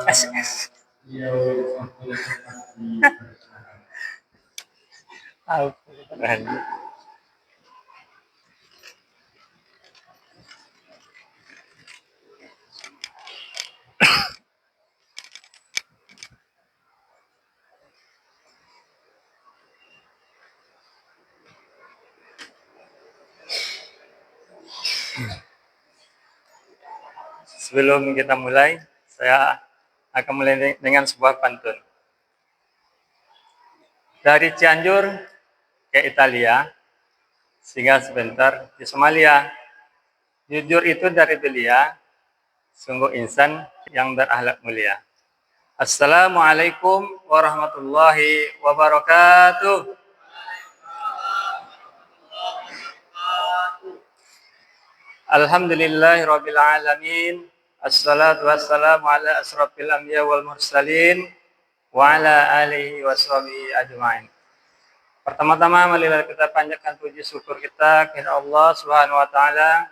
SS. Alquran. Sebelum kita mulai, saya akan mulai dengan sebuah pantun. Dari Cianjur ke Italia, sehingga sebentar di Somalia. Jujur itu dari belia, sungguh insan yang berakhlak mulia. Assalamualaikum warahmatullahi wabarakatuh. Alhamdulillahirabbil alamin. Assalatu wassalamu ala asrofil anbiya wal mursalin wa ala alihi washabihi ajmain. Pertama-tama marilah kita panjatkan puji syukur kita kepada Allah Subhanahu wa taala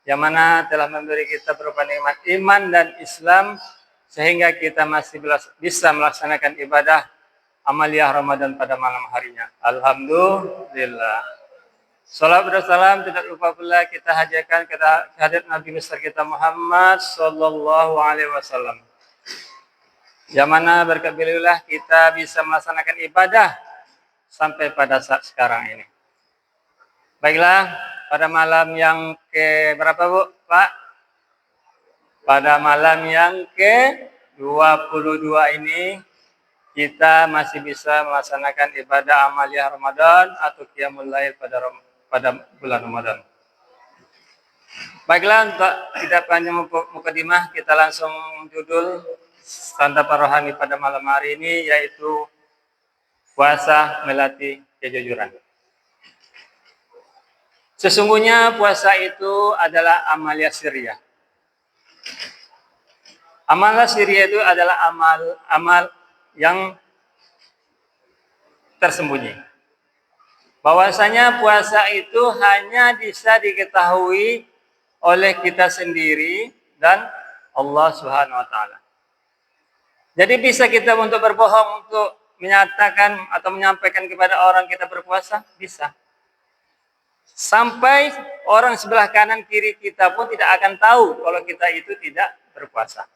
yang mana telah memberi kita berupa nikmat iman dan Islam sehingga kita masih bisa melaksanakan ibadah amaliyah Ramadan pada malam harinya. Alhamdulillah. Salam dan salam tidak lupa pula kita hadirkan kehadirat Nabi besar kita Muhammad sallallahu alaihi wasallam. Yang mana berkat beliaulah kita bisa melaksanakan ibadah sampai pada saat sekarang ini. Baiklah, pada malam yang ke berapa Bu, Pak? Pada malam yang ke-22 ini kita masih bisa melaksanakan ibadah amaliyah Ramadan atau qiyamul lail pada bulan Ramadan. Baiklah, untuk tidak panjang mukadimah, kita langsung judul santapan rohani pada malam hari ini, yaitu puasa melatih kejujuran. Sesungguhnya puasa itu adalah amalia sirriyah. Amalia sirriyah itu adalah amal yang tersembunyi. Bahwasanya puasa itu hanya bisa diketahui oleh kita sendiri dan Allah Subhanahu wa taala. Jadi bisa kita untuk berbohong untuk menyatakan atau menyampaikan kepada orang kita berpuasa? Bisa. Sampai orang sebelah kanan kiri kita pun tidak akan tahu kalau kita itu tidak berpuasa.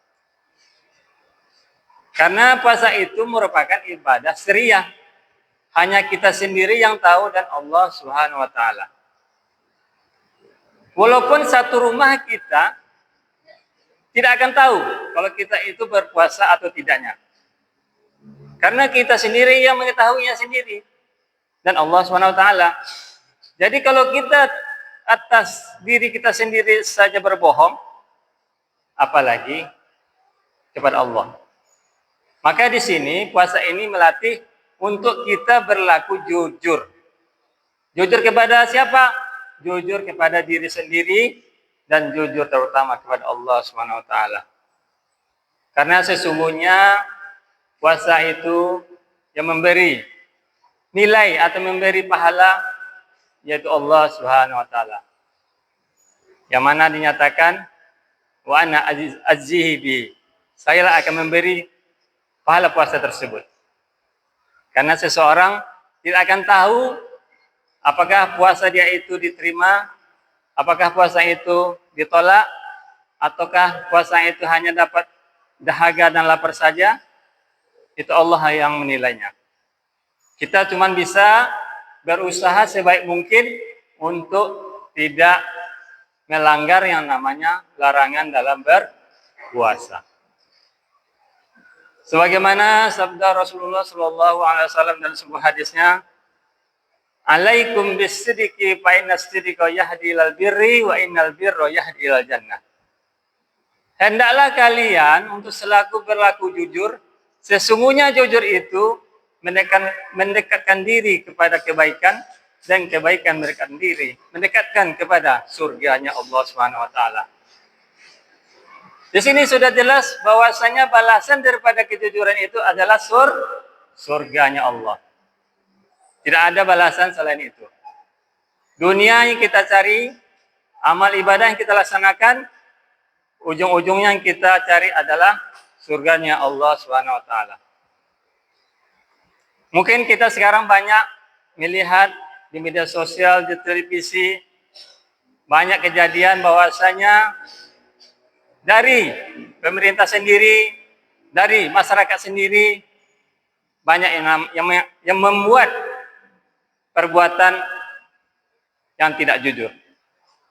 Karena puasa itu merupakan ibadah sirriyah. Hanya kita sendiri yang tahu dan Allah Subhanahu wa taala. Walaupun satu rumah kita tidak akan tahu kalau kita itu berpuasa atau tidaknya. Karena kita sendiri yang mengetahuinya sendiri dan Allah Subhanahu wa taala. Jadi kalau kita atas diri kita sendiri saja berbohong, apalagi kepada Allah. Maka di sini puasa ini melatih untuk kita berlaku jujur. Jujur kepada siapa? Jujur kepada diri sendiri dan jujur terutama kepada Allah Subhanahu wa taala. Karena sesungguhnya puasa itu yang memberi nilai atau memberi pahala yaitu Allah Subhanahu wa taala. Yang mana dinyatakan wa ana azzihi bi. Saya akan memberi pahala puasa tersebut. Karena seseorang tidak akan tahu apakah puasa dia itu diterima, apakah puasa itu ditolak, ataukah puasa itu hanya dapat dahaga dan lapar saja. Itu Allah yang menilainya. Kita cuma bisa berusaha sebaik mungkin untuk tidak melanggar yang namanya larangan dalam berpuasa. Sebagaimana sabda Rasulullah Shallallahu Alaihi Wasallam dalam sebuah hadisnya, "Alaikum bis-sidqi fa inna as-sidqa yahdi ilal birri wa innal birra yahdi ilal jannah." Hendaklah kalian untuk selalu berlaku jujur. Sesungguhnya jujur itu mendekatkan diri kepada kebaikan dan kebaikan mendekatkan kepada surganya Allah Subhanahu wa taala. Di sini sudah jelas bahwasanya balasan daripada kejujuran itu adalah surganya Allah. Tidak ada balasan selain itu. Dunia yang kita cari, amal ibadah yang kita laksanakan, ujung-ujungnya yang kita cari adalah surganya Allah Subhanahu wa taala. Mungkin kita sekarang banyak melihat di media sosial, di televisi, banyak kejadian bahwasanya dari pemerintah sendiri, dari masyarakat sendiri, banyak yang membuat perbuatan yang tidak jujur.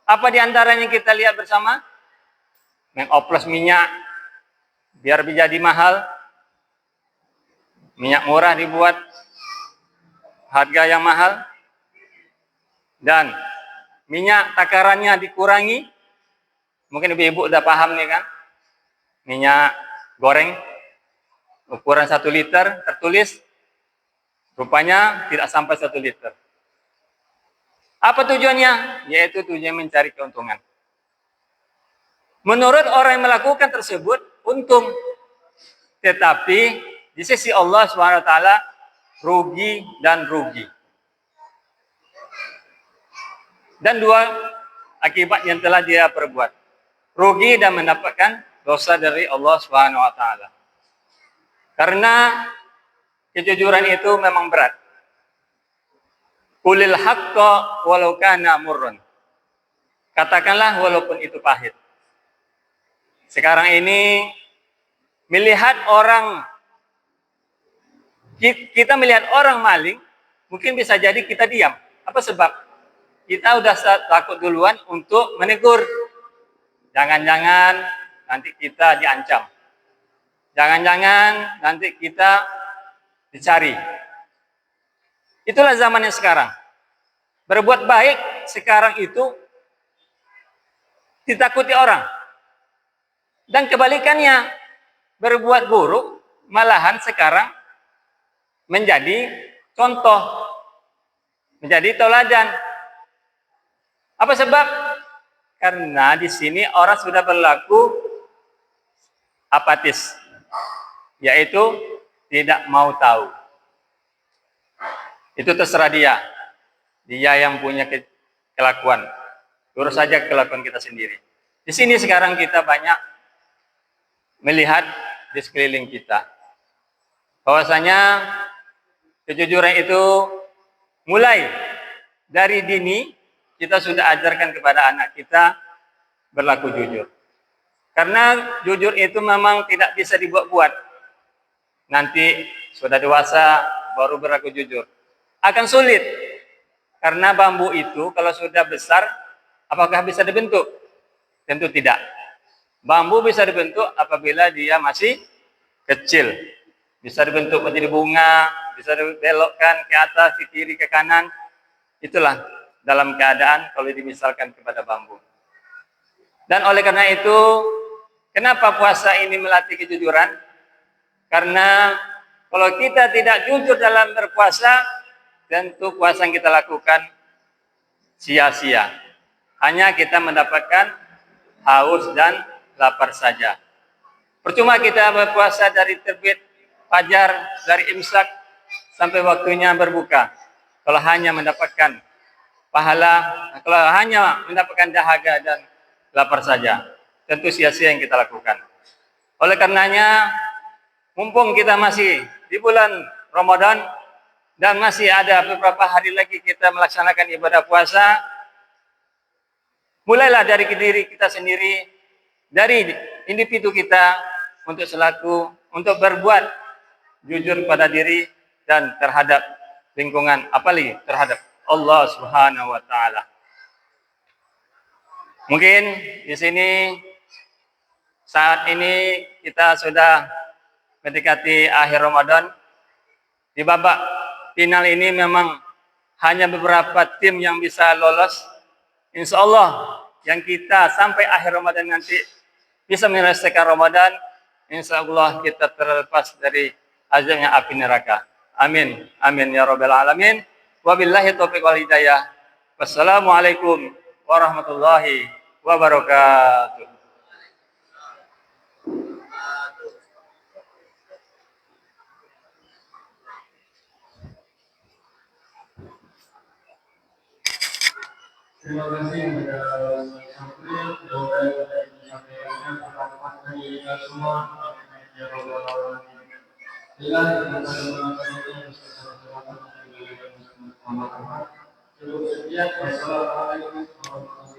Apa di antaranya kita lihat bersama? Mengoplos minyak biar menjadi mahal. Minyak murah dibuat harga yang mahal. Dan minyak takarannya dikurangi. Mungkin ibu-ibu udah paham nih kan. Minyak goreng ukuran 1 liter tertulis rupanya tidak sampai 1 liter. Apa tujuannya? Yaitu tujuan mencari keuntungan. Menurut orang yang melakukan tersebut untung, tetapi di sisi Allah SWT rugi dan rugi. Dan 2 akibat yang telah dia perbuat. Rugi dan mendapatkan dosa dari Allah SWT. Karena kejujuran itu memang berat. Qulil haqqa walau kana murrun. Katakanlah walaupun itu pahit. Sekarang ini kita melihat orang maling, mungkin bisa jadi kita diam. Apa sebab? Kita udah takut duluan untuk menegur. Jangan-jangan nanti kita diancam. Jangan-jangan nanti kita dicari. Itulah zamannya sekarang. Berbuat baik sekarang itu ditakuti orang. Dan kebalikannya, berbuat buruk malahan sekarang menjadi contoh, menjadi teladan. Apa sebab? Karena di sini orang sudah berlaku apatis, yaitu tidak mau tahu. Itu terserah dia. Dia yang punya kelakuan. Urus saja kelakuan kita sendiri. Di sini sekarang kita banyak melihat di sekeliling kita bahwasanya kejujuran itu mulai dari dini kita sudah ajarkan kepada anak kita berlaku jujur. Karena jujur itu memang tidak bisa dibuat-buat. Nanti sudah dewasa baru berlaku jujur. Akan sulit. Karena bambu itu kalau sudah besar, apakah bisa dibentuk? Tentu tidak. Bambu bisa dibentuk apabila dia masih kecil. Bisa dibentuk menjadi bunga, bisa dibelokkan ke atas, ke kiri, ke kanan. Itulah dalam keadaan kalau dimisalkan kepada bambu. Dan oleh karena itu, kenapa puasa ini melatih kejujuran? Karena kalau kita tidak jujur dalam berpuasa, tentu puasa yang kita lakukan sia-sia. Hanya kita mendapatkan haus dan lapar saja. Percuma kita berpuasa dari terbit fajar, dari imsak sampai waktunya berbuka. Kalau hanya mendapatkan pahala, kalau hanya mendapatkan dahaga dan lapar saja, tentu sia-sia yang kita lakukan. Oleh karenanya, mumpung kita masih di bulan Ramadan dan masih ada beberapa hari lagi kita melaksanakan ibadah puasa, mulailah dari diri kita sendiri, dari individu kita untuk berbuat jujur pada diri dan terhadap lingkungan, apalagi terhadap Allah Subhanahu wa taala. Mungkin di sini saat ini kita sudah mendekati akhir Ramadan. Di babak final ini memang hanya beberapa tim yang bisa lolos. Insya Allah yang kita sampai akhir Ramadan nanti bisa menyelesaikan Ramadan, insya Allah kita terlepas dari azabnya api neraka. Amin. Amin ya rabbal alamin. Wabillahi taufiq wal hidayah. Wassalamualaikum warahmatullahi wabarakatuh. Terima kasih kepada Menteri kita semua. Amin ya rabbal alamin. Bila kita melakukan ini bersama-sama, cukup sekian. Wassalamualaikum warahmatullahi wabarakatuh.